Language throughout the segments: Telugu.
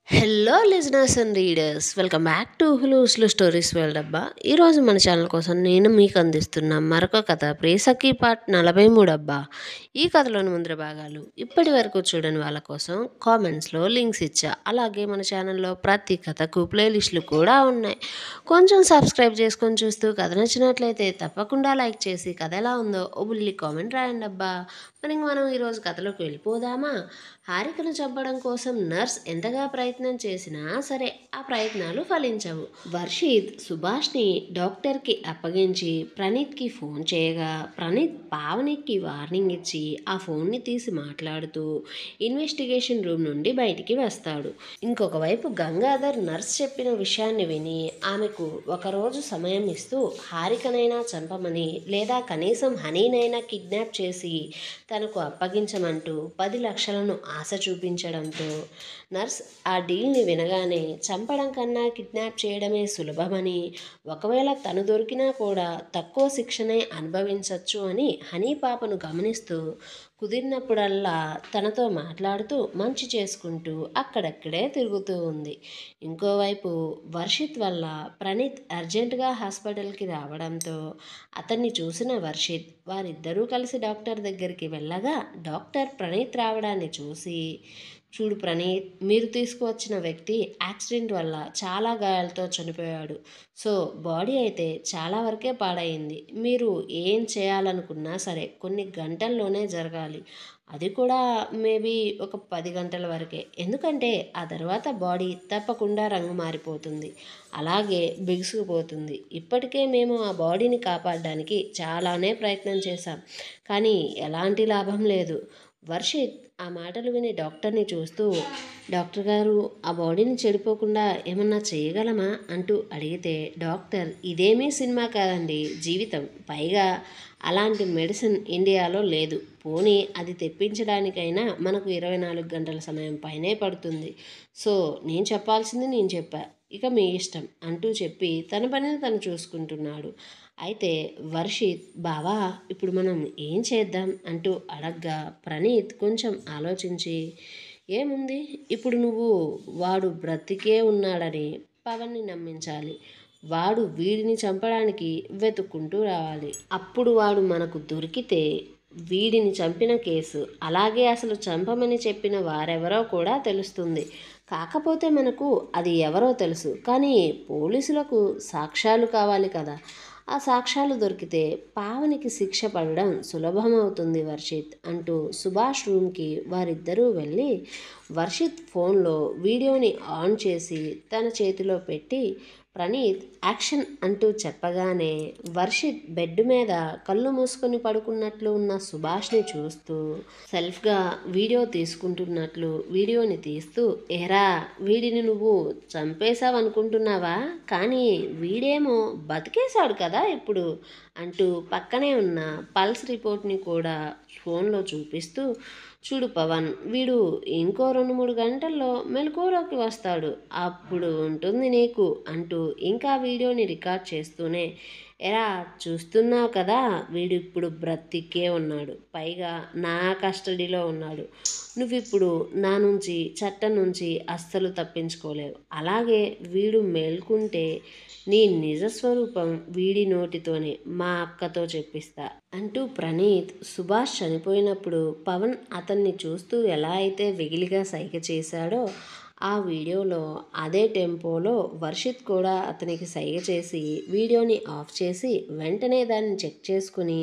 Hello listeners and readers, welcome back to హులూస్లు స్టోరీస్ వరల్డ్ అబ్బా. ఈరోజు మన ఛానల్ కోసం నేను మీకు అందిస్తున్న మరొక కథ ప్రేసకి పార్ట్ 43 అబ్బా. ఈ కథలోని ముందర భాగాలు ఇప్పటి వరకు చూడని వాళ్ళ కోసం కామెంట్స్లో లింక్స్ ఇచ్చా. అలాగే మన ఛానల్లో ప్రతి కథకు ప్లేలిస్టులు కూడా ఉన్నాయి. కొంచెం సబ్స్క్రైబ్ చేసుకొని చూస్తూ కథ నచ్చినట్లయితే తప్పకుండా లైక్ చేసి కథ ఎలా ఉందో ఓ బుల్లి కామెంట్ రాయండి అబ్బా. మరి మనం ఈరోజు కథలోకి వెళ్ళిపోదామా? హారికను చంపడం కోసం నర్స్ ఎంతగా ప్రయత్నం చేసినా సరే ఆ ప్రయత్నాలు ఫలించవు. వర్షిత్ సుభాష్ని డాక్టర్కి అప్పగించి ప్రణీత్కి ఫోన్ చేయగా ప్రణీత్ పావనికి వార్నింగ్ ఇచ్చి ఆ ఫోన్ని తీసి మాట్లాడుతూ ఇన్వెస్టిగేషన్ రూమ్ నుండి బయటికి వస్తాడు. ఇంకొక వైపు గంగాధర్ నర్స్ చెప్పిన విషయాన్ని విని ఆమెకు ఒకరోజు సమయం ఇస్తూ హారికనైనా చంపమని లేదా కనీసం హనీనైనా కిడ్నాప్ చేసి తనకు అప్పగించమంటూ 10 లక్షలను ఆశ చూపించడంతో నర్స్ ఆ డీల్ని వినగానే చంపడం కన్నా కిడ్నాప్ చేయడమే సులభమని, ఒకవేళ తను దొరికినా కూడా తక్కువ శిక్షనే అనుభవించవచ్చు అని హనీ పాపను గమనిస్తూ కుదిరినప్పుడల్లా తనతో మాట్లాడుతూ మంచి చేసుకుంటూ అక్కడక్కడే తిరుగుతూ ఉంది. ఇంకోవైపు వర్షిత్ వల్ల ప్రణీత్ అర్జెంటుగా హాస్పిటల్కి రావడంతో అతన్ని చూసిన వర్షిత్ వారిద్దరూ కలిసి డాక్టర్ దగ్గరికి వెళ్ళగా డాక్టర్ ప్రణీత్ రావడాన్ని చూసి, చూడు ప్రణీత్, మీరు తీసుకువచ్చిన వ్యక్తి యాక్సిడెంట్ వల్ల చాలా గాయాలతో చనిపోయాడు. సో బాడీ అయితే చాలా వరకే పాడైంది. మీరు ఏం చేయాలనుకున్నా సరే కొన్ని గంటల్లోనే జరగాలి. అది కూడా మేబీ ఒక 10 గంటల వరకే. ఎందుకంటే ఆ తర్వాత బాడీ తప్పకుండా రంగు మారిపోతుంది, అలాగే బిగుసుకుపోతుంది. ఇప్పటికే మేము ఆ బాడీని కాపాడడానికి చాలానే ప్రయత్నం చేశాం, కానీ ఎలాంటి లాభం లేదు. వర్షిత్ ఆ మాటలు విని డాక్టర్ని చూస్తూ, డాక్టర్ గారు, ఆ బాడీని చెడిపోకుండా ఏమన్నా చేయగలమా అంటూ అడిగితే డాక్టర్, ఇదేమీ సినిమా కాదండి, జీవితం. పైగా అలాంటి మెడిసిన్ ఇండియాలో లేదు. పోనీ అది తెప్పించడానికైనా మనకు 24 గంటల సమయం పైనే పడుతుంది. సో నేను చెప్పాల్సింది నేను చెప్పా, ఇక మీ ఇష్టం అంటూ చెప్పి తన పనిని తను చూసుకుంటున్నాడు. అయితే వర్షిత్, బావా ఇప్పుడు మనం ఏం చేద్దాం అంటూ అడగ్గా ప్రణీత్ కొంచెం ఆలోచించి, ఏముంది, ఇప్పుడు నువ్వు వాడు బ్రతికే ఉన్నాడని పవన్ని నమ్మించాలి. వాడు వీడిని చంపడానికి వెతుక్కుంటూ రావాలి. అప్పుడు వాడు మనకు దొరికితే వీడిని చంపిన కేసు, అలాగే అసలు చంపమని చెప్పిన వారెవరో కూడా తెలుస్తుంది. కాకపోతే మనకు అది ఎవరో తెలుసు, కానీ పోలీసులకు సాక్ష్యాలు కావాలి కదా. ఆ సాక్ష్యాలు దొరికితే పావనికి శిక్ష పడడం సులభమవుతుంది వర్షిత్ అంటూ సుభాష్ రూమ్కి వారిద్దరూ వెళ్ళి వర్షిత్ ఫోన్లో వీడియోని ఆన్ చేసి తన చేతిలో పెట్టి ప్రణీత్ యాక్షన్ అంటూ చెప్పగానే వర్షిత్ బెడ్ మీద కళ్ళు మూసుకొని పడుకున్నట్లు ఉన్న సుభాష్ని చూస్తూ సెల్ఫ్గా వీడియో తీసుకుంటున్నట్లు వీడియోని తీస్తూ, ఏరా వీడిని నువ్వు చంపేశావనుకుంటున్నావా, కానీ వీడేమో బతికేశాడు కదా ఇప్పుడు అంటూ పక్కనే ఉన్న పల్స్ రిపోర్ట్ని కూడా ఫోన్లో చూపిస్తూ, చూడు పవన్, వీడు ఇంకో 2-3 గంటల్లో మెలకువలోకి వస్తాడు, అప్పుడు ఉంటుంది నీకు అంటూ ఇంకా వీడియోని రికార్డ్ చేస్తూనే, ఎరా చూస్తున్నావు కదా, వీడు ఇప్పుడు బ్రతికే ఉన్నాడు, పైగా నా కస్టడీలో ఉన్నాడు. నువ్విప్పుడు నా నుంచి చట్టం నుంచి అస్సలు తప్పించుకోలేవు. అలాగే వీడు మేల్కుంటే నీ నిజస్వరూపం వీడి నోటితోనే మా అక్కతో చెప్పిస్తా అంటూ ప్రణీత్ సుభాష్ చనిపోయినప్పుడు పవన్ అతన్ని చూస్తూ ఎలా అయితే వెగిలిగా సైగ చేశాడో ఆ వీడియోలో అదే టెంపోలో వర్షిత్ కూడా అతనికి సైగ చేసి వీడియోని ఆఫ్ చేసి వెంటనే దాన్ని చెక్ చేసుకుని,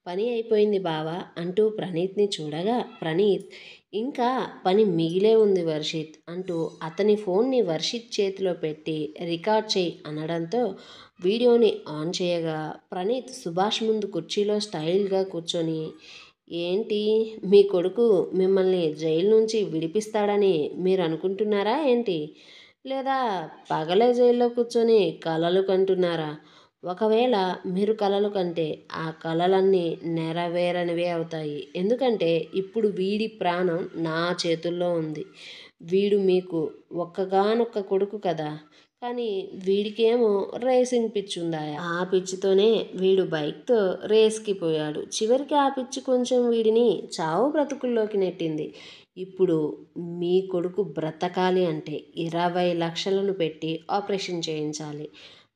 పని అయిపోయింది బావా అంటూ ప్రణీత్ని చూడగా ప్రణీత్, ఇంకా పని మిగిలే ఉంది వర్షిత్ అంటూ అతని ఫోన్ని వర్షిత్ చేతిలో పెట్టి రికార్డ్ చేయి అనడంతో వీడియోని ఆన్ చేయగా ప్రణీత్ సుభాష్ ముందు కుర్చీలో స్టైల్గా కూర్చొని, ఏంటి మీ కొడుకు మిమ్మల్ని జైలు నుంచి విడిపిస్తాడని మీరు అనుకుంటున్నారా ఏంటి, లేదా పగలే జైల్లో కూర్చొని కలలు కంటున్నారా? ఒకవేళ మీరు కలలు కంటే ఆ కలలన్నీ నెరవేరనివే అవుతాయి. ఎందుకంటే ఇప్పుడు వీడి ప్రాణం నా చేతుల్లో ఉంది. వీడు మీకు ఒక్కగానొక్క కొడుకు కదా, కానీ వీడికేమో రేసింగ్ పిచ్చి ఉందాయా. ఆ పిచ్చితోనే వీడు బైక్తో రేస్కి పోయాడు. చివరికి ఆ పిచ్చి కొంచెం వీడిని చావు బ్రతుకుల్లోకి నెట్టింది. ఇప్పుడు మీ కొడుకు బ్రతకాలి అంటే 20 లక్షలను పెట్టి ఆపరేషన్ చేయించాలి.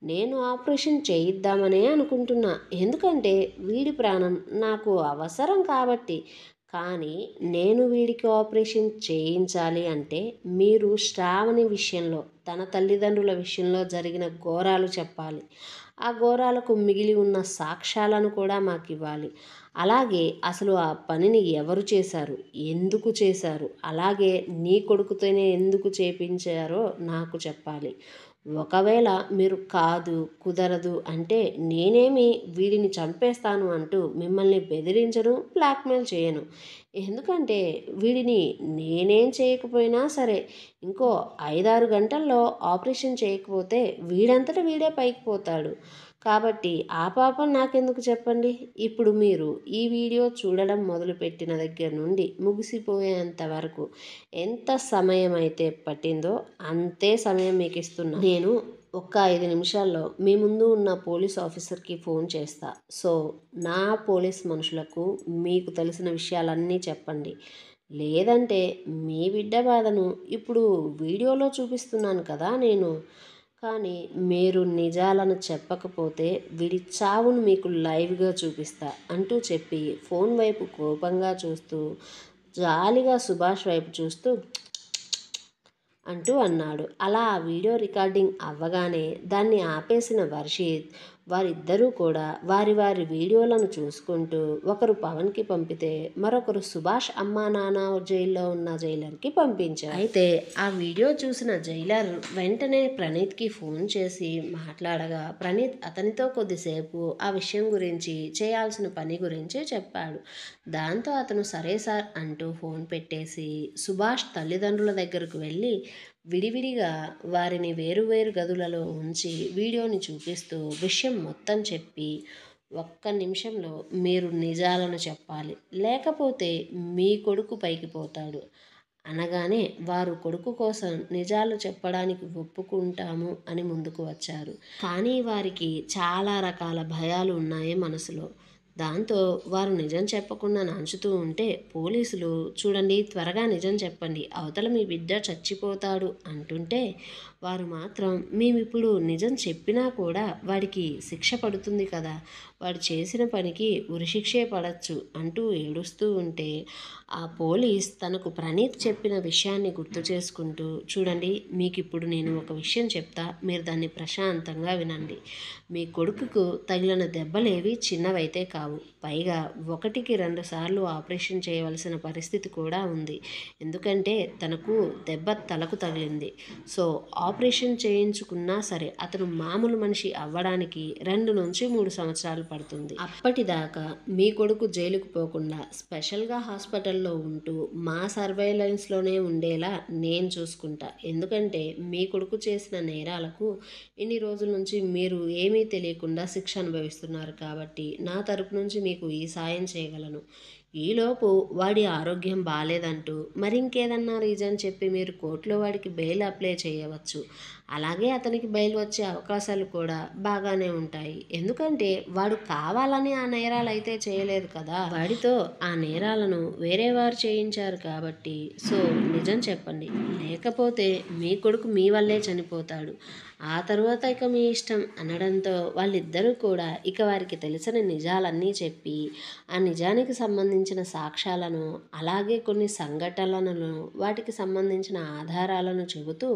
నేను ఆపరేషన్ చేయిద్దామనే అనుకుంటున్నా. ఎందుకంటే వీడి ప్రాణం నాకు అవసరం కాబట్టి. కానీ నేను వీడికి ఆపరేషన్ చేయించాలి అంటే మీరు శ్రావణి విషయంలో, తన తల్లిదండ్రుల విషయంలో జరిగిన ఘోరాలు చెప్పాలి. ఆ ఘోరాలకు మిగిలి ఉన్న సాక్ష్యాలను కూడా మాకివ్వాలి. అలాగే అసలు ఆ పనిని ఎవరు చేశారు? ఎందుకు చేశారు? అలాగే నీ కొడుకుతోనే ఎందుకు చేపించారో నాకు చెప్పాలి. ఒకవేళ మీరు కాదు, కుదరదు అంటే నేనేమి వీడిని చంపేస్తాను అంటూ మిమ్మల్ని బెదిరించను, బ్లాక్‌మెయిల్ చేయను. ఎందుకంటే వీడిని నేనేం చేయకపోయినా సరే ఇంకో 5, 6 గంటల్లో ఆపరేషన్ చేయకపోతే వీడంతట వీడే పైకి పోతాడు. కాబట్టి ఆ పాపం నాకెందుకు చెప్పండి. ఇప్పుడు మీరు ఈ వీడియో చూడడం మొదలుపెట్టిన దగ్గర నుండి ముగిసిపోయేంత వరకు ఎంత సమయం అయితే పట్టిందో అంతే సమయం మీకు ఇస్తున్నా. నేను ఒక్క 5 నిమిషాల్లో మీ ముందు ఉన్న పోలీస్ ఆఫీసర్కి ఫోన్ చేస్తా. సో నా పోలీస్ మనుషులకు మీకు తెలిసిన విషయాలన్నీ చెప్పండి. లేదంటే మీ బిడ్డ బాధను ఇప్పుడు వీడియోలో చూపిస్తున్నాను కదా నేను. కానీ మీరు నిజాలను చెప్పకపోతే వీడి చావును మీకు లైవ్గా చూపిస్తా అంటూ చెప్పి ఫోన్ వైపు కోపంగా చూస్తూ, జాలిగా సుభాష్ వైపు చూస్తూ అంటూ అన్నాడు. అలా ఆ వీడియో రికార్డింగ్ అవ్వగానే దాన్ని ఆపేసిన వర్షిత్ వారిద్దరూ కూడా వారి వారి వీడియోలను చూసుకుంటూ ఒకరు పవన్కి పంపితే మరొకరు సుభాష్ అమ్మా నాన్న జైల్లో ఉన్న జైలర్కి పంపించారు. అయితే ఆ వీడియో చూసిన జైలర్ వెంటనే ప్రణీత్కి ఫోన్ చేసి మాట్లాడగా ప్రణీత్ అతనితో కొద్దిసేపు ఆ విషయం గురించి, చేయాల్సిన పని గురించి చెప్పాడు. దాంతో అతను సరే సార్ అంటూ ఫోన్ పెట్టేసి సుభాష్ తల్లిదండ్రుల దగ్గరకు వెళ్ళి విడివిడిగా వారిని వేరువేరు గదులలో ఉంచి వీడియోని చూపిస్తూ విషయం మొత్తం చెప్పి, ఒక్క నిమిషంలో మీరు నిజాలను చెప్పాలి, లేకపోతే మీ కొడుకు పైకి పోతాడు అనగానే వారు కొడుకు కోసం నిజాలు చెప్పడానికి ఒప్పుకుంటాము అని ముందుకు వచ్చారు. కానీ వారికి చాలా రకాల భయాలు ఉన్నాయి మనసులో. దాంతో వారు నిజం చెప్పకుండా నాంచుతూ ఉంటే పోలీసులు చూడండి త్వరగా నిజం చెప్పండి, అవతల మీ బిడ్డ చచ్చిపోతాడు అంటుంటే వారు మాత్రం మేమిప్పుడు నిజం చెప్పినా కూడా వాడికి శిక్ష పడుతుంది కదా, వాడు చేసిన పనికి ఉరిశిక్షే పడచ్చు అంటూ ఏడుస్తూ ఉంటే ఆ పోలీస్ తనకు ప్రణీత్ చెప్పిన విషయాన్ని గుర్తు చేసుకుంటూ చూడండి మీకు ఇప్పుడు నేను ఒక విషయం చెప్తా, మీరు దాన్ని ప్రశాంతంగా వినండి. మీ కొడుకుకు తగిలిన దెబ్బలేవి చిన్నవైతే కావు, పైగా 1కి 2 సార్లు ఆపరేషన్ చేయవలసిన పరిస్థితి కూడా ఉంది. ఎందుకంటే తనకు దెబ్బ తలకు తగిలింది. సో ఆపరేషన్ చేయించుకున్నా సరే అతను మామూలు మనిషి అవ్వడానికి 2 నుంచి 3 సంవత్సరాలు పడుతుంది. అప్పటిదాకా మీ కొడుకు జైలుకు పోకుండా స్పెషల్గా హాస్పిటల్లో ఉంటూ మా సర్వైలెన్స్లోనే ఉండేలా నేను చూసుకుంటా. ఎందుకంటే మీ కొడుకు చేసిన నేరాలకు ఇన్ని రోజుల నుంచి మీరు ఏమీ తెలియకుండా శిక్ష అనుభవిస్తున్నారు కాబట్టి నా తరపు నుంచి మీకు ఈ సాయం చేయగలను. ఈలోపు వాడి ఆరోగ్యం బాలేదంటూ మరింకేదన్నా రీజన్ చెప్పి మీరు కోర్టులో వాడికి బెయిల్ అప్లై చేయవచ్చు. అలాగే అతనికి బెయిల్ వచ్చే అవకాశాలు కూడా బాగానే ఉంటాయి. ఎందుకంటే వాడు కావాలని ఆ నేరాలు అయితే చేయలేదు కదా, వాడితో ఆ నేరాలను వేరే వారు చేయించారు కాబట్టి. సో నిజం చెప్పండి, లేకపోతే మీ కొడుకు మీ వల్లే చనిపోతాడు, ఆ తరువాత ఇక మీ ఇష్టం అనడంతో వాళ్ళిద్దరూ కూడా ఇక వారికి తెలిసిన నిజాలన్నీ చెప్పి ఆ నిజానికి సంబంధించిన సాక్ష్యాలను అలాగే కొన్ని సంఘటనలను వాటికి సంబంధించిన ఆధారాలను చెబుతూ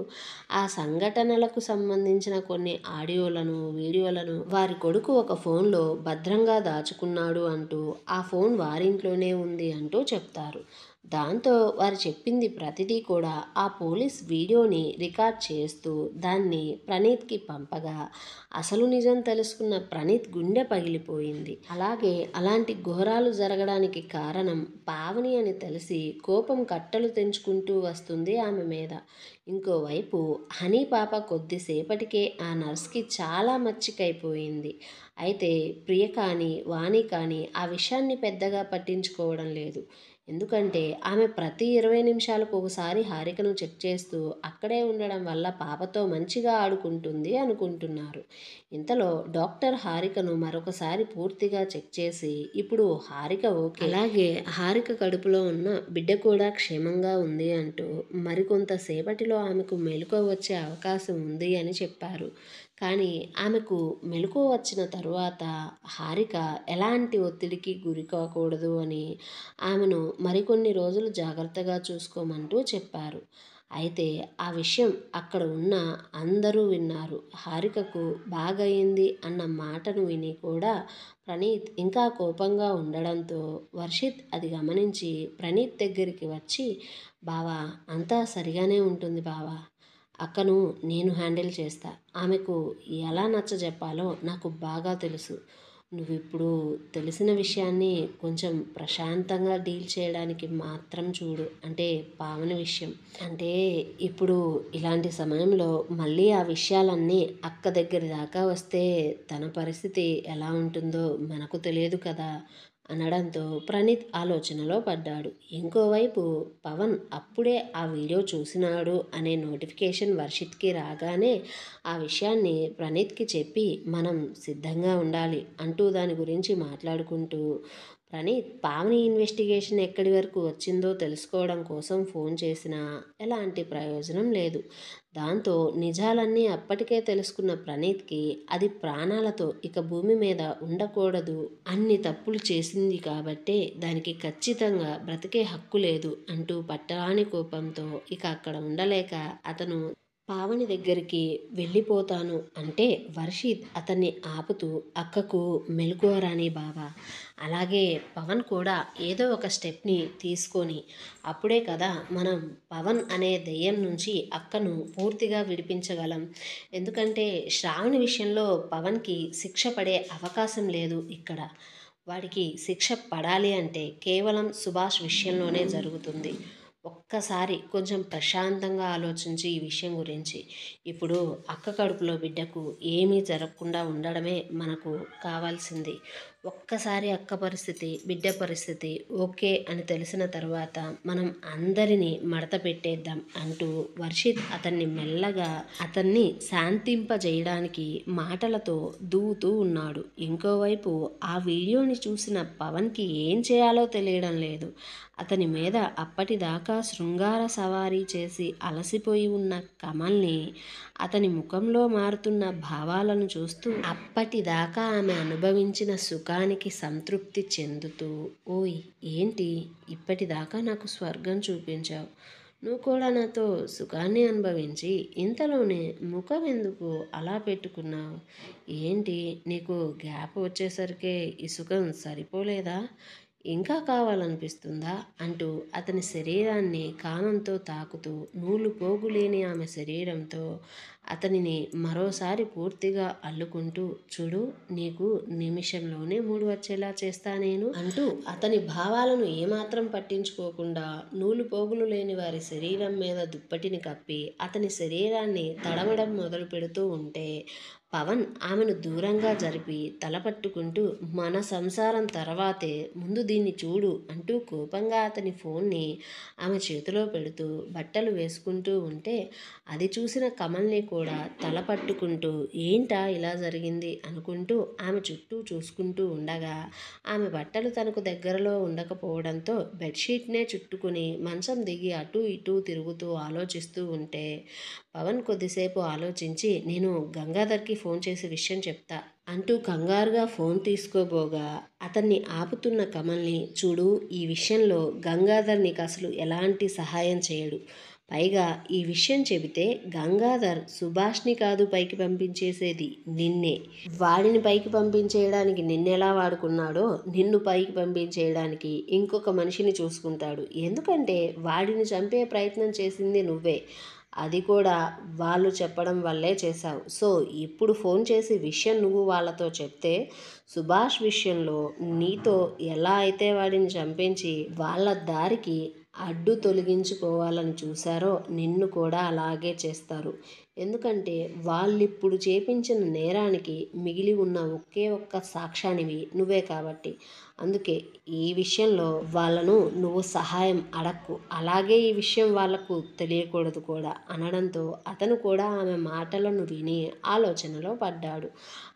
ఆ సంఘటనలకు సంబంధించిన కొన్ని ఆడియోలను వీడియోలను వారి కొడుకు ఒక ఫోన్లో భద్రంగా దాచుకున్నాడు అంటూ ఆ ఫోన్ వారింట్లోనే ఉంది అంటూ చెప్తారు. దాంతో వారు చెప్పింది ప్రతిదీ కూడా ఆ పోలీస్ వీడియోని రికార్డ్ చేస్తూ దాన్ని ప్రణీత్కి పంపగా అసలు నిజం తెలుసుకున్న ప్రణీత్ గుండె పగిలిపోయింది. అలాగే అలాంటి ఘోరాలు జరగడానికి కారణం పావని అని తెలిసి కోపం కట్టలు తెంచుకుంటూ వస్తుంది ఆమె మీద. ఇంకోవైపు హనీ పాప కొద్దిసేపటికే ఆ నర్స్కి చాలా మచ్చికైపోయింది. అయితే ప్రియ కానీ వాణి కానీ ఆ విషయాన్ని పెద్దగా పట్టించుకోవడం లేదు. ఎందుకంటే ఆమె ప్రతి 20 నిమిషాలకు ఒకసారి హారికను చెక్ చేస్తూ అక్కడే ఉండడం వల్ల పాపతో మంచిగా ఆడుకుంటుంది అనుకుంటున్నారు. ఇంతలో డాక్టర్ హారికను మరొకసారి పూర్తిగా చెక్ చేసి ఇప్పుడు హారిక ఓకే, అలాగే హారిక కడుపులో ఉన్న బిడ్డ కూడా క్షేమంగా ఉంది అంటూ మరికొంతసేపటిలో ఆమెకు మెలకువ వచ్చే అవకాశం ఉంది అని చెప్పారు. కానీ ఆమెకు మెలకువ వచ్చిన తరువాత హారిక ఎలాంటి ఒత్తిడికి గురి కాకూడదు అని ఆమెను మరికొన్ని రోజులు జాగ్రత్తగా చూసుకోమంటూ చెప్పారు. అయితే ఆ విషయం అక్కడ ఉన్న అందరూ విన్నారు. హారికకు బాగయింది అన్న మాటను విని కూడా ప్రణీత్ ఇంకా కోపంగా ఉండడంతో వర్షిత్ అది గమనించి ప్రణీత్ దగ్గరికి వచ్చి, బావా అంతా సరిగానే ఉంటుంది బావా, అక్కను నేను హ్యాండిల్ చేస్తా, ఆమెకు ఎలా నచ్చజెప్పాలో నాకు బాగా తెలుసు, నువ్విప్పుడు తెలిసిన విషయాన్ని కొంచెం ప్రశాంతంగా డీల్ చేయడానికి మాత్రం చూడు, అంటే పావని విషయం. అంటే ఇప్పుడు ఇలాంటి సమయంలో మళ్ళీ ఆ విషయాలన్నీ అక్క దగ్గర దాకా వస్తే తన పరిస్థితి ఎలా ఉంటుందో మనకు తెలియదు కదా అనడంతో ప్రణీత్ ఆలోచనలో పడ్డాడు. ఇంకోవైపు పవన్ అప్పుడే ఆ వీడియో చూసినాడు అనే నోటిఫికేషన్ వర్షిత్కి రాగానే ఆ విషయాన్ని ప్రణీత్కి చెప్పి మనం సిద్ధంగా ఉండాలి అంటూ దాని గురించి మాట్లాడుకుంటూ ప్రణీత్ పావని ఇన్వెస్టిగేషన్ ఎక్కడి వరకు వచ్చిందో తెలుసుకోవడం కోసం ఫోన్ చేసినా ఎలాంటి ప్రయోజనం లేదు. దాంతో నిజాలన్నీ అప్పటికే తెలుసుకున్న ప్రణీత్కి అది ప్రాణాలతో ఇక భూమి మీద ఉండకూడదు, అన్ని తప్పులు చేసింది కాబట్టే దానికి ఖచ్చితంగా బ్రతికే హక్కు లేదు అంటూ పట్టరాని కోపంతో ఇక అక్కడ ఉండలేక అతను పావని దగ్గరికి వెళ్ళిపోతాను అంటే వర్షిత్ అతన్ని ఆపుతూ అక్కకు మెలకువ రాని బావా, అలాగే పవన్ కూడా ఏదో ఒక స్టెప్ని తీసుకొని అప్పుడే కదా మనం పవన్ అనే దెయ్యం నుంచి అక్కను పూర్తిగా విడిపించగలం. ఎందుకంటే శ్రావణి విషయంలో పవన్కి శిక్ష పడే అవకాశం లేదు ఇక్కడ. వాడికి శిక్ష పడాలి అంటే కేవలం సుభాష్ విషయంలోనే జరుగుతుంది. ఒక్కసారి కొంచెం ప్రశాంతంగా ఆలోచించి ఈ విషయం గురించి. ఇప్పుడు అక్క కడుపులో బిడ్డకు ఏమీ జరగకుండా ఉండడమే మనకు కావాల్సింది. ఒక్కసారి అక్క పరిస్థితి, బిడ్డ పరిస్థితి ఓకే అని తెలిసిన తర్వాత మనం అందరినీ మడత పెట్టేద్దాం అంటూ వర్షిత్ అతన్ని మెల్లగా అతన్ని శాంతింపజేయడానికి మాటలతో దూవుతూ ఉన్నాడు. ఇంకోవైపు ఆ వీడియోని చూసిన పవన్కి ఏం చేయాలో తెలియడం లేదు. అతని మీద అప్పటిదాకా శృంగార సవారీ చేసి అలసిపోయి ఉన్న కమల్ని అతని ముఖంలో మారుతున్న భావాలను చూస్తూ అప్పటిదాకా ఆమె అనుభవించిన సుఖానికి సంతృప్తి చెందుతూ, ఓయ్ ఏంటి ఇప్పటిదాకా నాకు స్వర్గం చూపించావు, నువ్వు కూడా నాతో సుఖాన్ని అనుభవించి ఇంతలోనే ముఖం ఎందుకు అలా పెట్టుకున్నావు, ఏంటి నీకు గ్యాప్ వచ్చేసరికి ఈ సుఖం సరిపోలేదా, ఇంకా కావాలనిపిస్తుందా అంటూ అతని శరీరాన్ని కామంతో తాకుతూ నూలు పోగులేని ఆమె శరీరంతో అతనిని మరోసారి పూర్తిగా అల్లుకుంటూ, చూడు నీకు నిమిషంలోనే మూడు వచ్చేలా చేస్తా నేను అంటూ అతని భావాలను ఏమాత్రం పట్టించుకోకుండా నూలు పోగులు లేని వారి శరీరం మీద దుప్పటిని కప్పి అతని శరీరాన్ని తడమడం మొదలు పెడుతూ ఉంటే పవన్ ఆమెను దూరంగా జరిపి తల పట్టుకుంటూ, మన సంసారం తర్వాతే, ముందు దీన్ని చూడు అంటూ కోపంగా అతని ఫోన్ని ఆమె చేతిలో పెడుతూ బట్టలు వేసుకుంటూ ఉంటే అది చూసిన కమల్ని కూడా తల పట్టుకుంటూ ఏంటా ఇలా జరిగింది అనుకుంటూ ఆమె చుట్టూ చూసుకుంటూ ఉండగా ఆమె బట్టలు తనకు దగ్గరలో ఉండకపోవడంతో బెడ్షీట్నే చుట్టుకుని మంచం దిగి అటూ ఇటూ తిరుగుతూ ఆలోచిస్తూ ఉంటే పవన్ కొద్దిసేపు ఆలోచించి, నేను గంగాధర్కి ఫోన్ చేసి విషయం చెప్తా అంటూ కంగారుగా ఫోన్ తీసుకోబోగా అతన్ని ఆపుతున్న కమల్ని, చూడు ఈ విషయంలో గంగాధర్ నీకు అసలు ఎలాంటి సహాయం చేయడు, పైగా ఈ విషయం చెబితే గంగాధర్ సుభాష్ని కాదు పైకి పంపించేసేది నిన్నే, వాడిని పైకి పంపించేయడానికి నిన్నెలా వాడుకున్నాడో నిన్ను పైకి పంపించేయడానికి ఇంకొక మనిషిని చూసుకుంటాడు, ఎందుకంటే వాడిని చంపే ప్రయత్నం చేసింది నువ్వే, అది కూడా వాళ్ళు చెప్పడం వల్లే చేశావు, సో ఇప్పుడు ఫోన్ చేసి విషయం నువ్వు వాళ్ళతో చెప్తే సుభాష్ విషయంలో నీతో ఎలా అయితే వాడిని చంపించి వాళ్ళ దారికి అడ్డు తొలగించుకోవాలని చూశారో నిన్ను కూడా అలాగే చేస్తారు. ఎందుకంటే వాళ్ళిప్పుడు చేపించిన నేరానికి మిగిలి ఉన్న ఒకే ఒక్క సాక్ష్యానివి నువ్వే కాబట్టి. అందుకే ఈ విషయంలో వాళ్ళను నువ్వు సహాయం అడక్కు. అలాగే ఈ విషయం వాళ్ళకు తెలియకూడదు కూడా అనడంతో అతను కూడా ఆమె మాటలను విని ఆలోచనలో పడ్డాడు.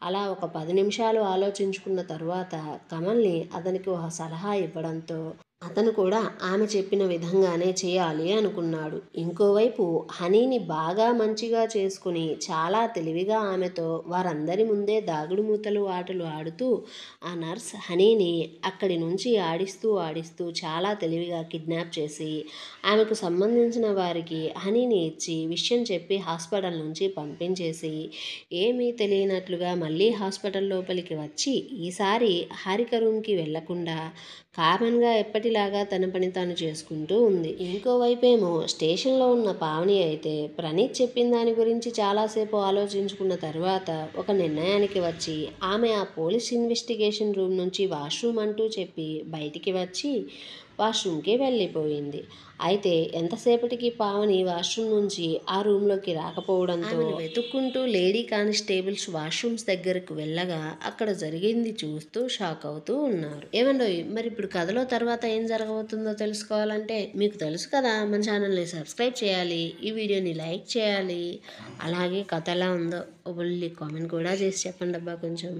అలా ఒక 10 నిమిషాలు ఆలోచించుకున్న తరువాత కమల్ని అతనికి ఒక సలహా ఇవ్వడంతో అతను కూడా ఆమె చెప్పిన విధంగానే చేయాలి అనుకున్నాడు. ఇంకోవైపు హనీని బాగా మంచిగా చేసుకుని చాలా తెలివిగా ఆమెతో వారందరి ముందే దాగుడుమూతలు ఆటలు ఆడుతూ ఆ నర్స్ హనీని అక్కడి నుంచి ఆడిస్తూ చాలా తెలివిగా కిడ్నాప్ చేసి ఆమెకు సంబంధించిన వారికి హనీని ఇచ్చి విషయం చెప్పి హాస్పిటల్ నుంచి పంపించేసి ఏమీ తెలియనట్లుగా మళ్ళీ హాస్పిటల్ లోపలికి వచ్చి ఈసారి హారిక రూమ్కి వెళ్లకుండా కామన్గా ఎప్పటిలాగా తన పని తాను చేసుకుంటూ ఉంది. ఇంకోవైపేమో స్టేషన్లో ఉన్న పావని అయితే ప్రణీత్ చెప్పిన దాని గురించి చాలాసేపు ఆలోచించుకున్న తర్వాత ఒక నిర్ణయానికి వచ్చి ఆమె ఆ పోలీస్ ఇన్వెస్టిగేషన్ రూమ్ నుంచి వాష్రూమ్ అంటూ చెప్పి బయటికి వచ్చి వాష్రూమ్కి వెళ్ళిపోయింది. అయితే ఎంతసేపటికి పావని వాష్రూమ్ నుంచి ఆ రూమ్లోకి రాకపోవడంతో వెతుక్కుంటూ లేడీ కానిస్టేబుల్స్ వాష్రూమ్స్ దగ్గరకు వెళ్ళగా అక్కడ జరిగింది చూస్తూ షాక్ అవుతూ ఉన్నారు. ఏమండోయ్, మరి ఇప్పుడు కథలో తర్వాత ఏం జరగబోతుందో తెలుసుకోవాలంటే మీకు తెలుసు కదా, మన ఛానల్ని సబ్స్క్రైబ్ చేయాలి, ఈ వీడియోని లైక్ చేయాలి, అలాగే కథ ఎలా ఉందో కామెంట్ కూడా చేసి చెప్పండి అబ్బా కొంచెం.